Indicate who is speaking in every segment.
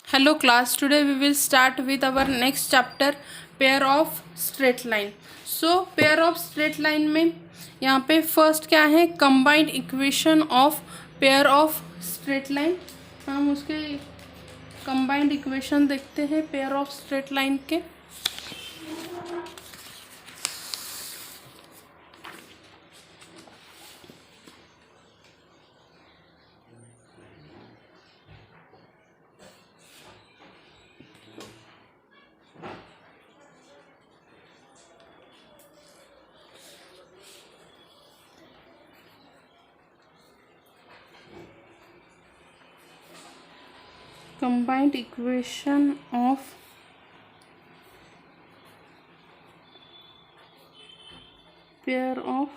Speaker 1: Hello class, today we will start with our next chapter pair of straight line. So pair of straight line में यहाँ पे first क्या है, combined equation of pair of straight line. हम उसके combined equation देखते हैं pair of straight line के. Combined equation of pair of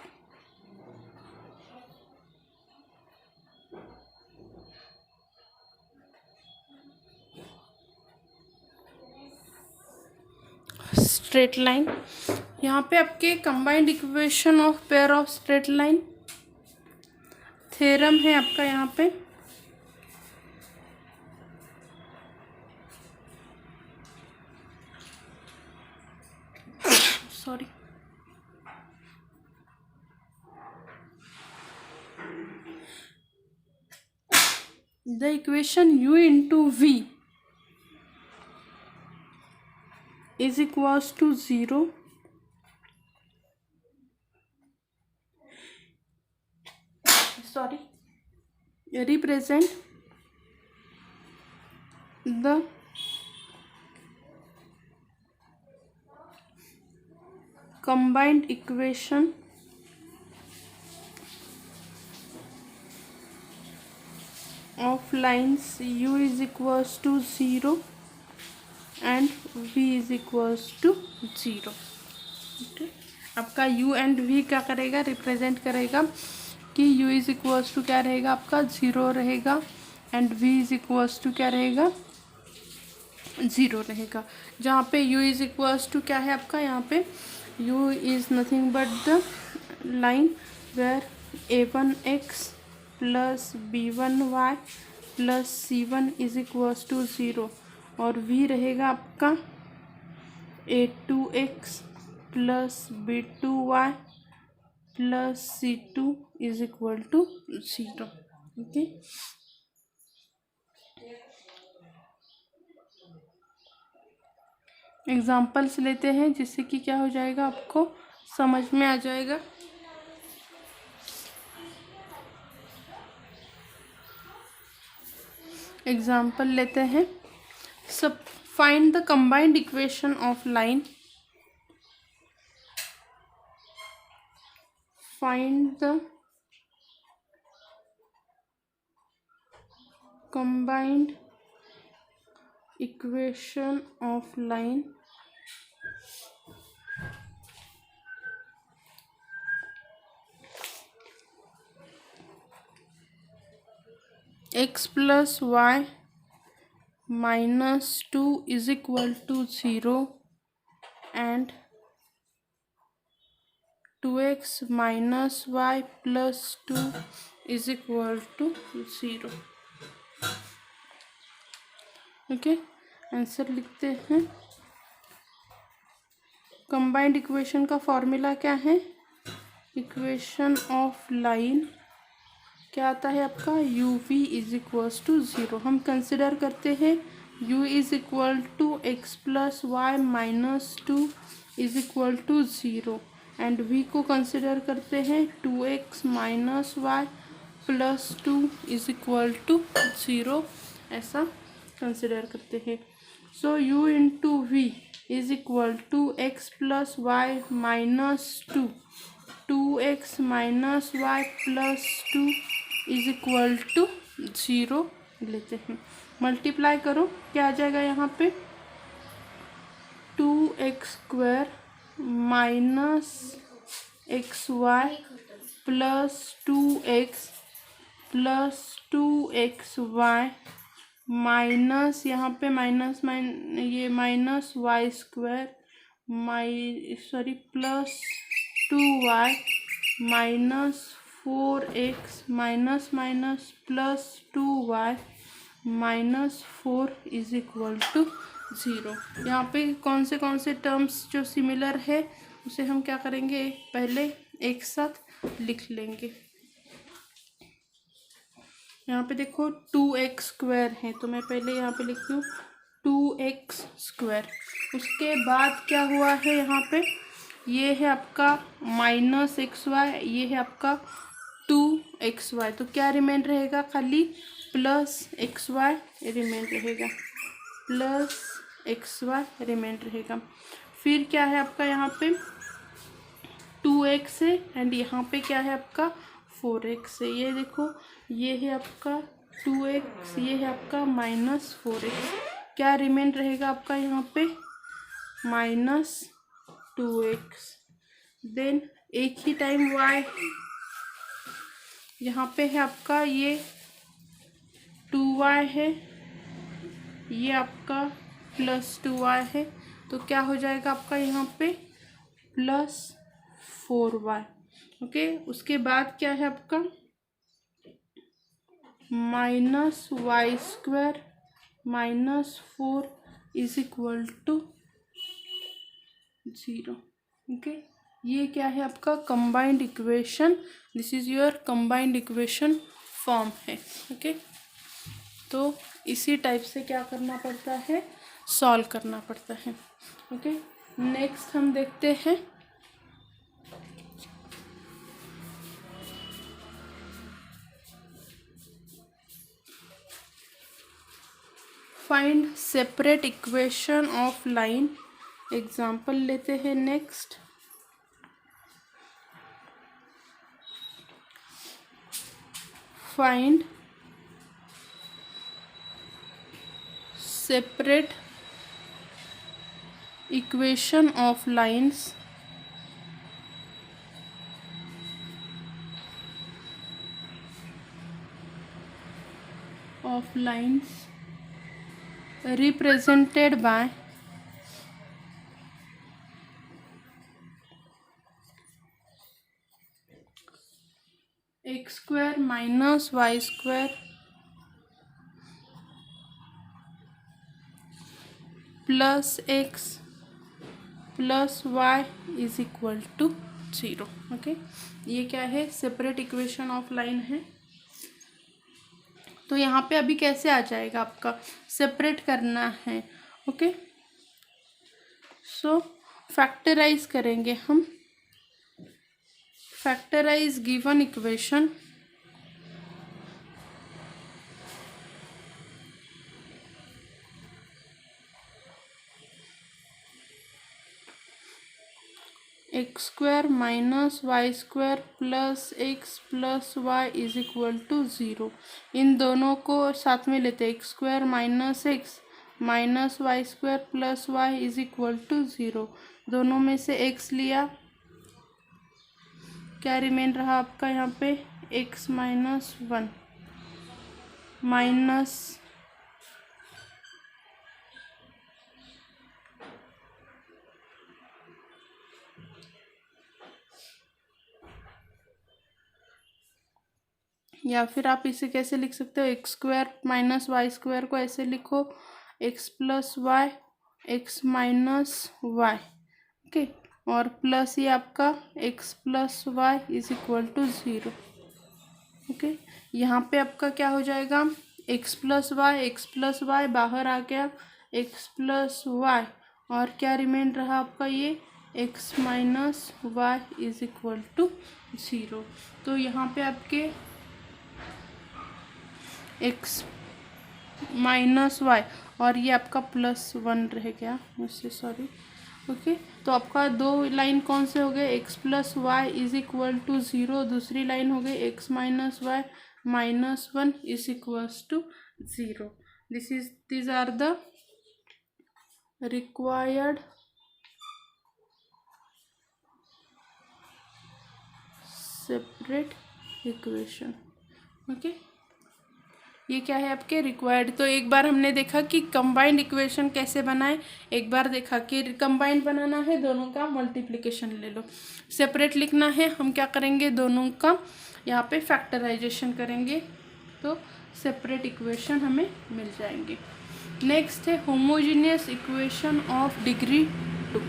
Speaker 1: straight line. यहाँ पे आपके combined equation of pair of straight line theorem है आपका. यहाँ पे sorry the equation u into v is equals to 0 represent the combined equation of lines u is equals to 0 and v is equals to 0. okay? आपका u and v क्या करेगा, represent करेगा कि u is equals to क्या रहेगा आपका 0 रहेगा and v is equals to क्या रहेगा 0 रहेगा. जहाँ पे u इज इक्वल्स टू क्या है आपका, यहाँ पे u is nothing but the line where a1x plus b1y plus c1 is equals to 0 और v रहेगा आपका a2x plus b2y plus c2 is equal to 0. Okay, examples लेते हैं जिससे कि क्या हो जाएगा, आपको समझ में आ जाएगा. एग्जाम्पल लेते हैं. सब find the combined equation of line. Find the combined equation of line x plus y minus 2 is equal to 0 and 2x minus y plus 2 is equal to 0. Okay, answer लिखते हैं. कंबाइंड इक्वेशन का formula क्या है, equation of line क्या आता है आपका, u v is equals to 0. हम कंसिडर करते हैं u is equal to x plus y minus 2 is equal to 0 and v को कंसिडर करते हैं 2x minus y plus 2 is equal to 0. ऐसा कंसिडर करते हैं. So u into v is equal to x plus y minus 2x minus y plus 2 is equal to 0 लेते हैं. Multiply करो, क्या आ जाएगा यहाँ पे 2x² minus x y plus 2x plus 2xy minus यहाँ पे ये minus y² plus 2y minus 4x minus minus plus 2y -4 is equal to 0। यहाँ पे कौन से टर्म्स जो सिमिलर है उसे हम क्या करेंगे, पहले एक साथ लिख लेंगे। यहाँ पे देखो 2x² है, तो मैं पहले यहाँ पे लिखती हूँ 2x²। उसके बाद क्या हुआ है, यहाँ पे ये है आपका -xy, ये है आपका 2xy, तो क्या रिमेन रहेगा, खाली +xy रिमेन रहेगा, +xy रिमेन रहेगा। फिर क्या है आपका, यहाँ पे 2x है एंड यहाँ पे क्या है आपका 4x है। ये देखो, ये है आपका 2x, ये है आपका -4x, क्या रिमेन रहेगा आपका यहाँ पे -2x। देन एक ही टाइम y, यहाँ पे है आपका ये 2y है, ये आपका +2y है, तो क्या हो जाएगा आपका यहाँ पे +4y। ओके, उसके बाद क्या है आपका -y² -4 is equal to 0। Okay, ये क्या है आपका combined equation, this is your combined equation form है। ओके, तो इसी टाइप से क्या करना पड़ता है, सॉल्व करना पड़ता है। ओके, नेक्स्ट हम देखते हैं find separate equation of line. Example लेते हैं next. Find separate equation of lines represented by x² - y² + x + y is equal to 0। Okay, ये क्या है, सेपरेट इक्वेशन ऑफ लाइन है। तो यहाँ पे अभी कैसे आ जाएगा, आपका सेपरेट करना है। ओके, सो फैक्टराइज करेंगे हम। Factorise given equation x² - y² + x + y is equal to 0। इन दोनों को साथ में लेते हैं, x² - x -y² + y is equal to 0। दोनों में से x लिया, क्या रिमेन रहा आपका यहाँ पे x - 1 माइनस या फिर आप इसे कैसे लिख सकते हो, x² - y² को ऐसे लिखो x + y x - y। Okay, और प्लस ये आपका x + y is equal to 0। Okay, यहाँ पे आपका क्या हो जाएगा, x + y बाहर आ गया, x + y, और क्या रिमेन रहा आपका ये x - y is equal to 0। तो यहाँ पे आपके x - y और ये आपका +1 रह गया मुझसे, सॉरी। ओके, तो आपका दो लाइन कौन से हो गए, x + y is equal to 0, दूसरी लाइन हो गई x - y -1 is equals to 0। these are the required separate equation। Okay, ये क्या है आपके रिक्वायर्ड। तो एक बार हमने देखा कि कंबाइंड इक्वेशन कैसे बनाए, एक बार देखा कि कंबाइंड बनाना है, दोनों का मल्टीप्लिकेशन ले लो। सेपरेट लिखना है, हम क्या करेंगे, दोनों का यहाँ पे फैक्टराइजेशन करेंगे। तो सेपरेट इक्वेशन हमें मिल जाएंगे। नेक्स्ट है होमोजीनियस इक्वेशन ऑफ डिग्री 2।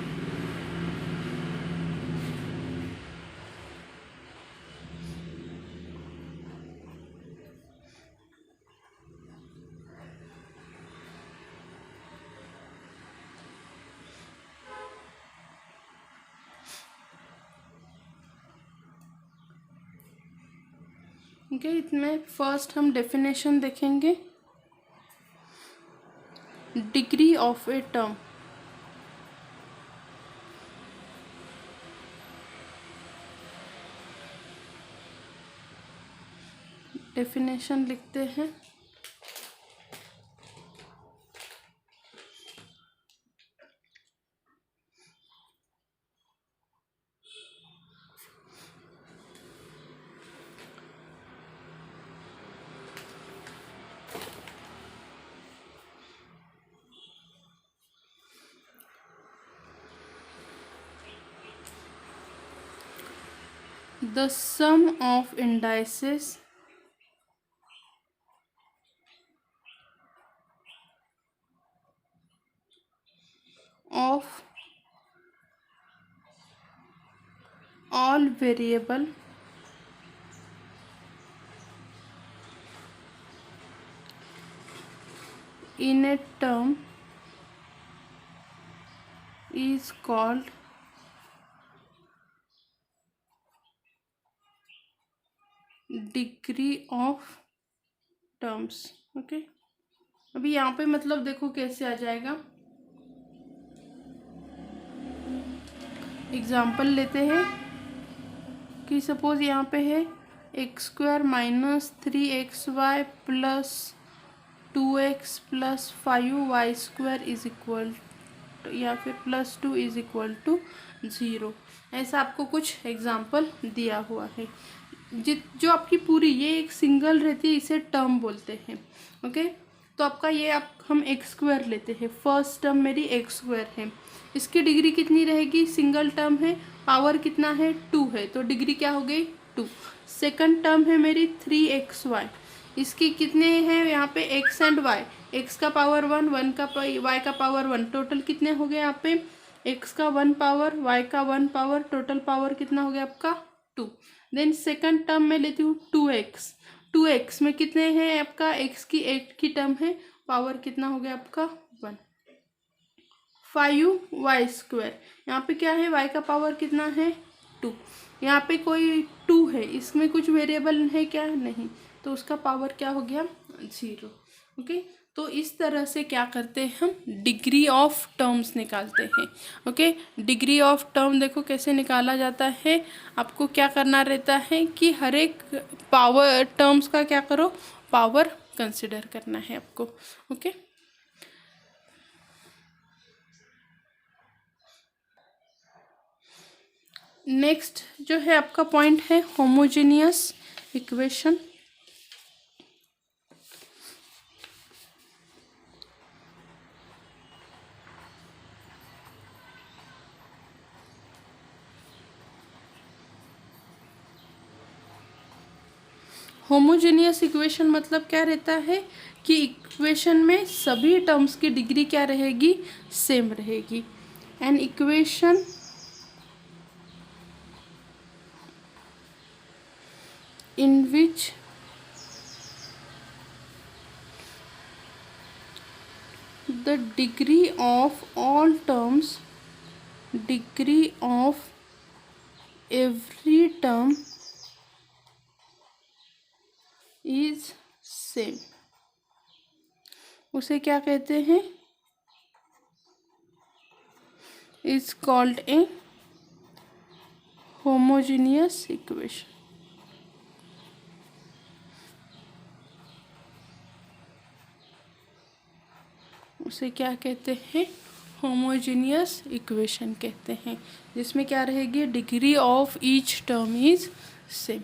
Speaker 1: ठीक है, इसमें फर्स्ट हम डेफिनेशन देखेंगे। Degree of a term definition लिखते हैं। The sum of indices of all variable in a term is called degree of terms. Okay, अभी यहाँ पे मतलब देखो कैसे आ जाएगा। एग्जाम्पल लेते हैं कि सपोज यहाँ पे है x square minus 3xy plus 2x plus 5y square is equal या फिर प्लस 2 इज इक्वल टू 0। ऐसा आपको कुछ एग्जाम्पल दिया हुआ है। जो आपकी पूरी ये एक सिंगल रहती है, इसे टर्म बोलते हैं। ओके, तो आपका ये हम एक्स स्क्वायर लेते हैं। फर्स्ट टर्म मेरी एक्स स्क्वायर है, इसकी डिग्री कितनी रहेगी? सिंगल टर्म है, पावर कितना है? 2 है, तो डिग्री क्या हो गई? 2। सेकंड टर्म है मेरी 3xy, इसकी कितने हैं यहाँ पे? x एंड y, x का पावर 1, y का पावर 1, टोटल कितने हो गए यहाँ पे? x का 1 पावर, y का 1 पावर, टोटल पावर कितना हो गया आपका? 2। देन सेकंड टर्म में लेती हूँ 2x में कितने हैं आपका? x की 8 की टर्म है, पावर कितना हो गया आपका? 1। 5y स्क्वायर, यहाँ पे क्या है? y का पावर कितना है? 2। यहाँ पे कोई 2 है, इसमें कुछ वेरिएबल है क्या? नहीं, तो उसका पावर क्या हो गया? 0। ओके, तो इस तरह से क्या करते हैं हम? डिग्री ऑफ टर्म्स निकालते हैं। ओके, डिग्री ऑफ टर्म देखो कैसे निकाला जाता है। आपको क्या करना रहता है कि हर एक पावर टर्म्स का क्या करो? पावर कंसिडर करना है आपको। ओके, नेक्स्ट जो है आपका पॉइंट है होमोजेनियस इक्वेशन। होमोजेनियस इक्वेशन मतलब क्या रहता है कि इक्वेशन में सभी टर्म्स की डिग्री क्या रहेगी? सेम रहेगी। An equation in which the degree of all terms, degree of every term is same, उसे क्या कहते हैं? is called a homogeneous equation। उसे क्या कहते हैं? होमोजेनियस इक्वेशन कहते हैं, जिसमें क्या रहेगी? Degree of each term is same.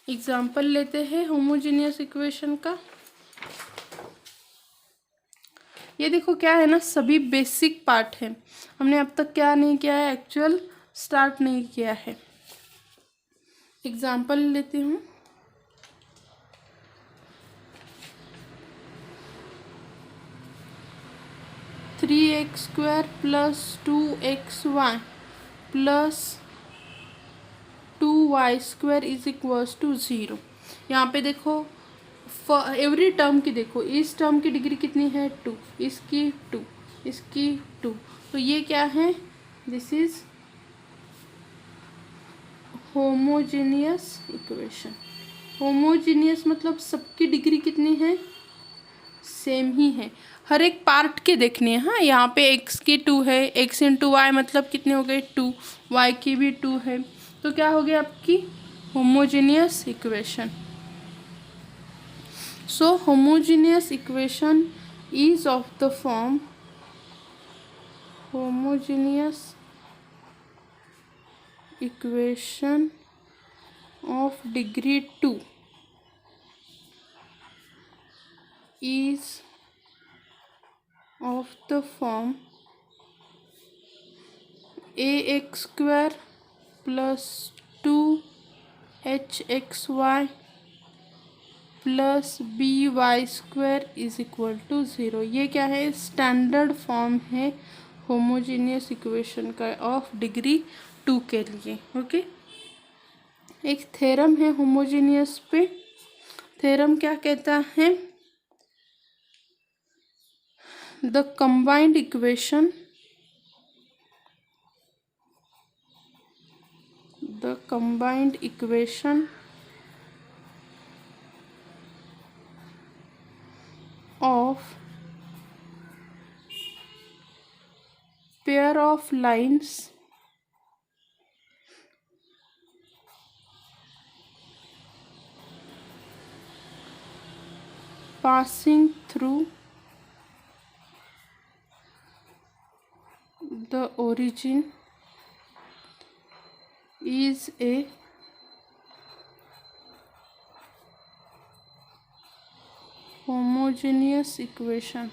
Speaker 1: Example लेते हैं होमोजेनियस इक्वेशन का। ये देखो क्या है ना, सभी बेसिक पार्ट है। हमने अब तक क्या नहीं किया है? एक्चुअल स्टार्ट नहीं किया है। एग्जाम्पल लेती हूँ। Three x square plus 2xy प्लस 2y² इज इक्वल्स टू 0। यहाँ पे देखो एवरी टर्म की देखो, इस टर्म की डिग्री कितनी है 2, इसकी 2, इसकी 2, तो ये क्या है, this is homogeneous equation. Homogeneous मतलब सबकी डिग्री कितनी है, सेम ही है। हर एक पार्ट के देखनी है। हाँ, यहाँ पे x की 2 है, x इंटू वाई मतलब कितने हो गए 2, y की भी 2 है, तो क्या हो गया आपकी homogeneous equation. So homogeneous equation is of the form homogeneous equation of degree 2 is of the form ax square plus 2hxy plus by² is equal to 0। ये क्या है, स्टैंडर्ड फॉर्म है होमोजेनियस इक्वेशन का ऑफ डिग्री 2 के लिए। Okay, एक theorem है homogeneous पे। थ्योरम क्या कहता है, the combined equation of pair of lines passing through the origin is a homogeneous equation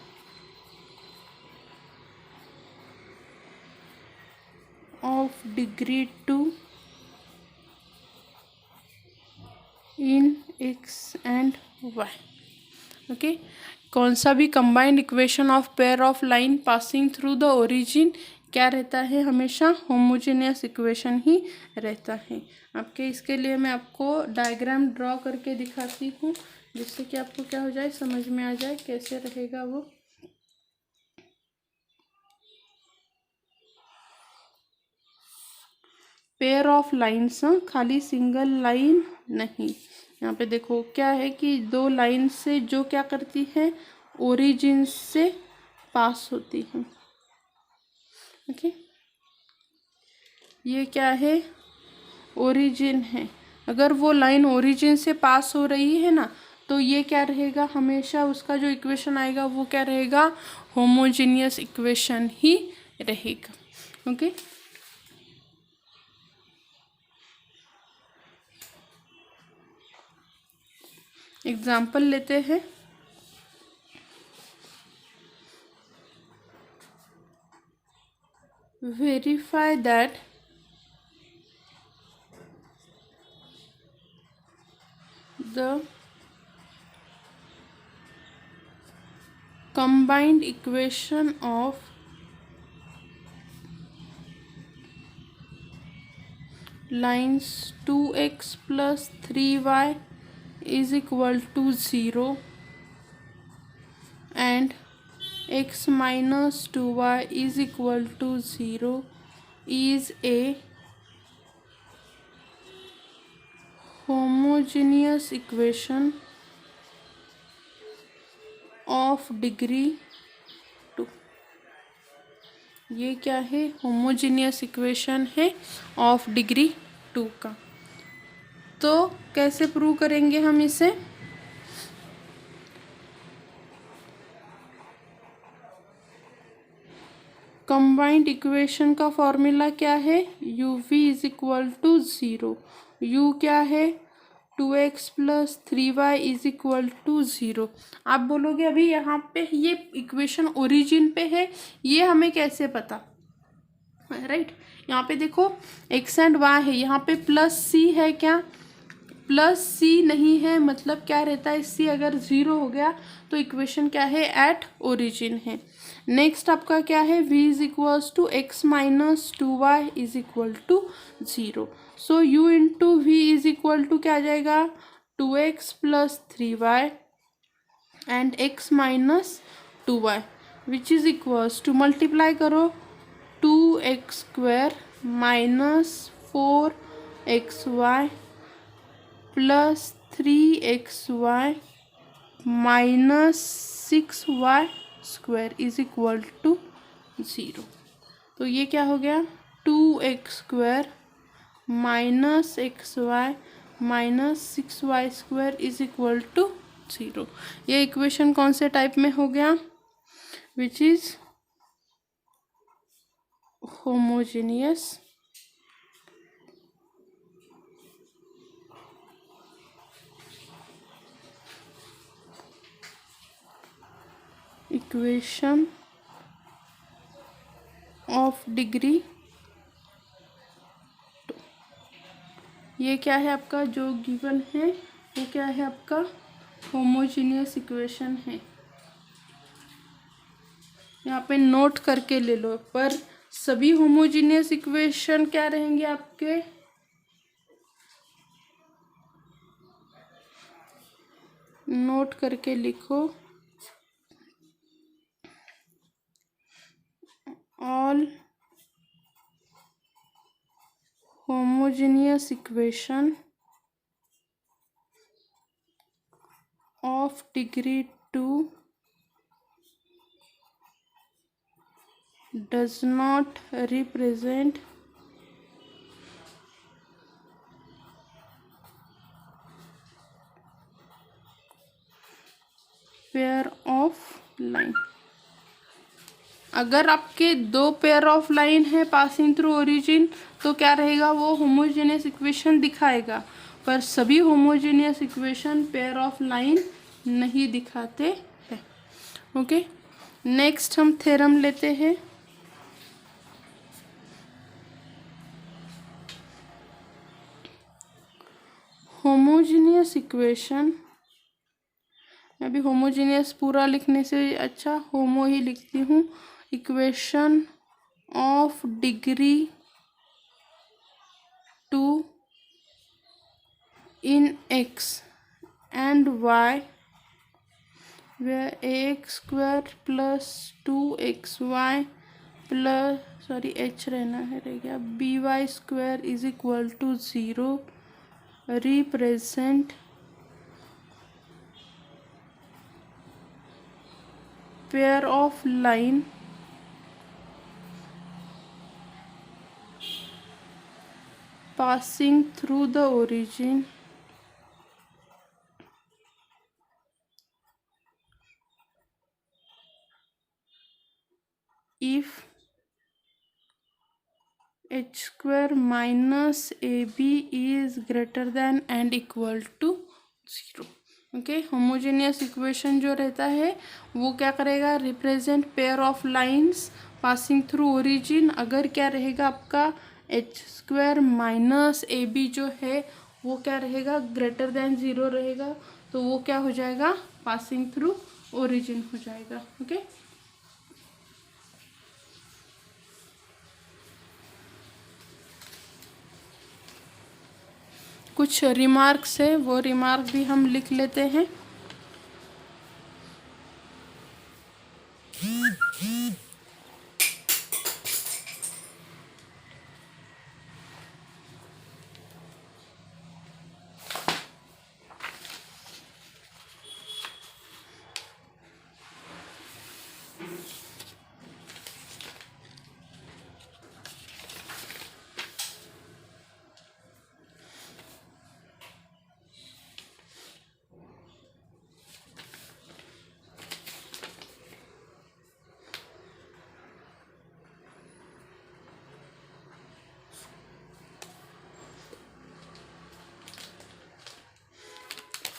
Speaker 1: of degree 2 in x and y। Okay, कौन सा भी combined equation of pair of line passing through the origin क्या रहता है, हमेशा homogeneous equation ही रहता है आपके। इसके लिए मैं आपको डायग्राम ड्रॉ करके दिखाती हूँ, जिससे कि आपको क्या हो जाए, समझ में आ जाए कैसे रहेगा वो। पेयर ऑफ लाइन्स, खाली सिंगल लाइन नहीं। यहाँ पे देखो क्या है कि दो लाइन से जो क्या करती है, ओरिजिन से पास होती है। ओके, ये क्या है, ओरिजिन है। अगर वो लाइन ओरिजिन से पास हो रही है ना, तो ये क्या रहेगा, हमेशा उसका जो इक्वेशन आएगा वो क्या रहेगा, होमोजेनियस इक्वेशन ही रहेगा। ओके, एग्जाम्पल लेते हैं। Verify that the combined equation of lines 2x plus 3y is equal to 0 and x minus 2y is equal to 0 is a homogeneous equation of degree 2। ये क्या है, होमोजेनियस इक्वेशन है of degree 2 का। तो कैसे prove करेंगे हम इसे, कंबाइंड इक्वेशन का फॉर्मूला क्या है, u v is equal to 0। U क्या है, 2x plus 3y is equal to 0। आप बोलोगे अभी यहाँ पे ये इक्वेशन ओरिजिन पे है, ये हमें कैसे पता, राइट यहाँ पे देखो x एंड y है, यहाँ पे प्लस c है क्या, प्लस c नहीं है, मतलब क्या रहता है, c अगर 0 हो गया तो इक्वेशन क्या है, एट ओरिजिन है। नेक्स्ट आपका क्या है, v is equals to x minus 2y is equal to 0। So u into v is equal to क्या आ जाएगा, 2x plus 3y and x minus 2y which is equals to, multiply करो, 2x square minus 4xy plus 3xy minus 6y square is equal to 0। तो ये क्या हो गया, 2x square minus xy minus 6y square is equal to 0। ये equation कौन से type में हो गया, which is homogeneous equation of degree 2। ये क्या है आपका जो गिवन है, वो क्या है आपका होमोजेनियस इक्वेशन है। यहाँ पे नोट करके ले लो, पर सभी होमोजेनियस इक्वेशन क्या रहेंगे आपके, नोट करके लिखो, all homogeneous equation of degree 2 does not represent pair of line। अगर आपके दो पेयर ऑफ लाइन है पासिंग थ्रू ओरिजिन तो क्या रहेगा, वो होमोजेनियस इक्वेशन दिखाएगा, पर सभी homogeneous equation pair of line नहीं दिखाते हैं। ओके, नेक्स्ट हम थ्योरम लेते हैं। होमोजेनियस इक्वेशन, अभी होमोजेनियस पूरा लिखने से अच्छा होमो ही लिखती हूँ। Equation of degree 2 in x and y where ax square plus 2xy plus h रहना है, रह गया by square is equal to 0 represent pair of line passing through the origin if h square minus ab is greater than and equal to 0। Okay, homogeneous equation जो रहता है वो क्या करेगा, represent pair of lines passing through origin. अगर क्या रहेगा आपका h square minus a b जो है वो क्या रहेगा, ग्रेटर देन 0 रहेगा, तो वो क्या हो जाएगा, पासिंग थ्रू ओरिजिन हो जाएगा। ओके, कुछ रिमार्क्स है, वो रिमार्क भी हम लिख लेते हैं।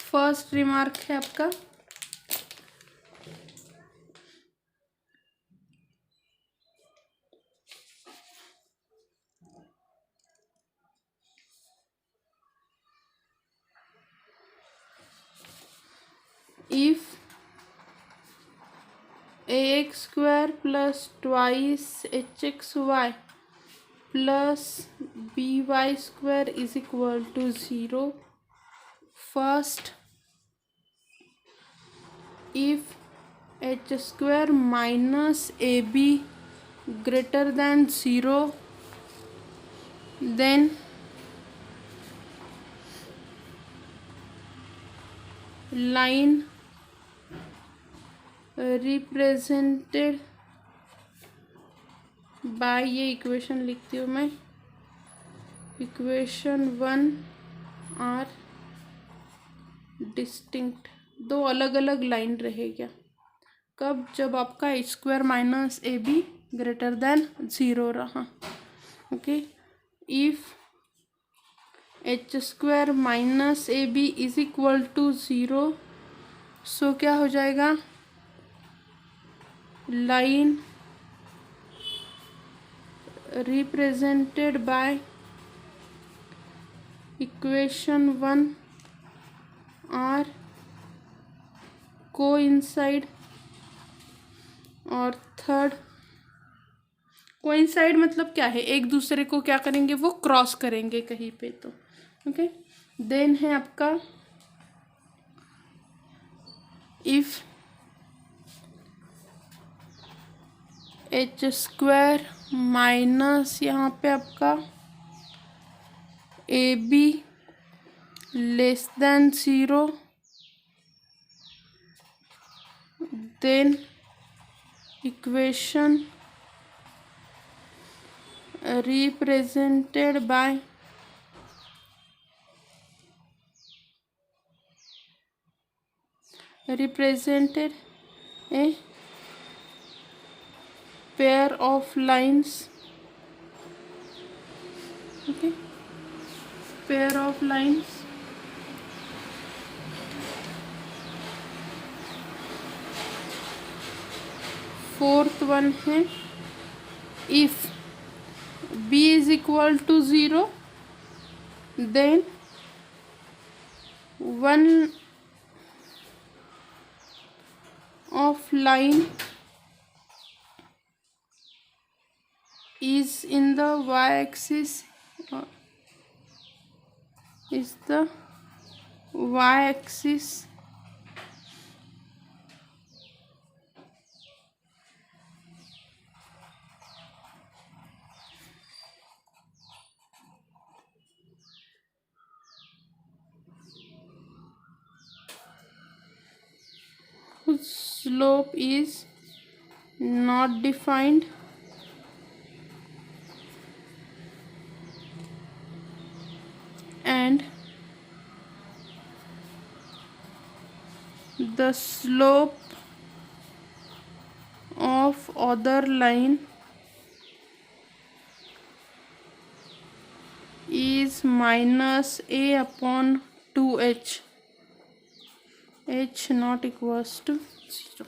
Speaker 1: फर्स्ट रिमार्क है आपका, if ax square plus twice hxy plus by square is equal to 0. First, if h square minus ab greater than 0, then line represented by, ये इक्वेशन लिखती हूँ मैं, इक्वेशन 1 आर डिस्टिंक्ट, दो अलग अलग लाइन रहेगा। कब? जब आपका h square minus a b greater than 0 रहा। Okay, if h square minus a b is equal to 0, so क्या हो जाएगा? Line represented by equation 1 are coincide, और थर्ड, कोइंसाइड मतलब क्या है? एक दूसरे को क्या करेंगे? वो क्रॉस करेंगे कहीं पे। तो ओके, देन है आपका इफ एच स्क्वायर माइनस यहाँ पे आपका a b less than 0, then equation represented by represented a pair of lines, okay, pair of lines fourth one है if b is equal to 0, then one of line is in the y-axis, is the y-axis whose slope is not defined and the slope of other line is minus a upon 2h, h not equals to 0।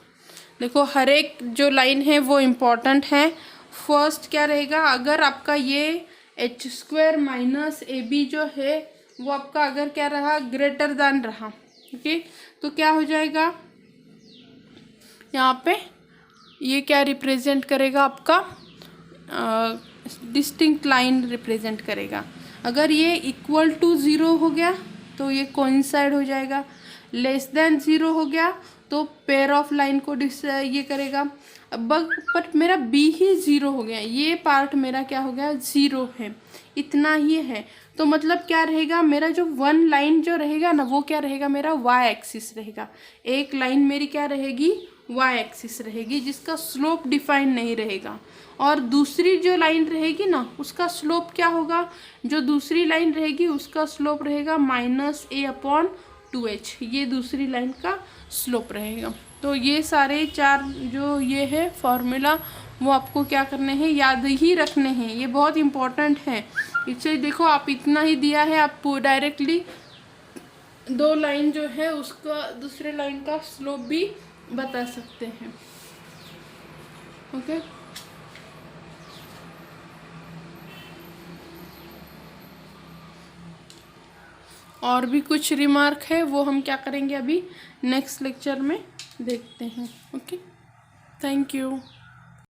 Speaker 1: देखो, हर एक जो line है वो important है। First क्या रहेगा? अगर आपका ये h square minus a b जो है वो आपका अगर क्या रहा? ग्रेटर देन रहा। ओके, तो क्या हो जाएगा? यहाँ पे ये क्या रिप्रेजेंट करेगा? आपका डिस्टिंक्ट लाइन रिप्रेजेंट करेगा। अगर ये इक्वल टू 0 हो गया तो ये कोइंसाइड हो जाएगा, लेस देन 0 हो गया तो पेयर ऑफ लाइन को ये करेगा। बट मेरा बी ही 0 हो गया, ये पार्ट मेरा क्या हो गया? 0 है, इतना ही है। तो मतलब क्या रहेगा? मेरा जो वन लाइन जो रहेगा ना वो क्या रहेगा? मेरा वाई एक्सिस रहेगा। एक लाइन मेरी क्या रहेगी? वाई एक्सिस रहेगी, जिसका स्लोप डिफाइन नहीं रहेगा। और दूसरी जो लाइन रहेगी ना उसका स्लोप क्या होगा? जो दूसरी लाइन रहेगी उसका स्लोप रहेगा माइनस ए अपॉन 2h, ये दूसरी लाइन का स्लोप रहेगा। तो ये सारे चार जो ये है फॉर्मूला वो आपको क्या करने हैं? याद ही रखने हैं, ये बहुत इम्पोर्टेंट है। इससे देखो, आप इतना ही दिया है, आप डायरेक्टली दो लाइन जो है उसका दूसरे लाइन का स्लोप भी बता सकते हैं। ओके, और भी कुछ रिमार्क है वो हम क्या करेंगे अभी नेक्स्ट लेक्चर में देखते हैं। Okay, thank you.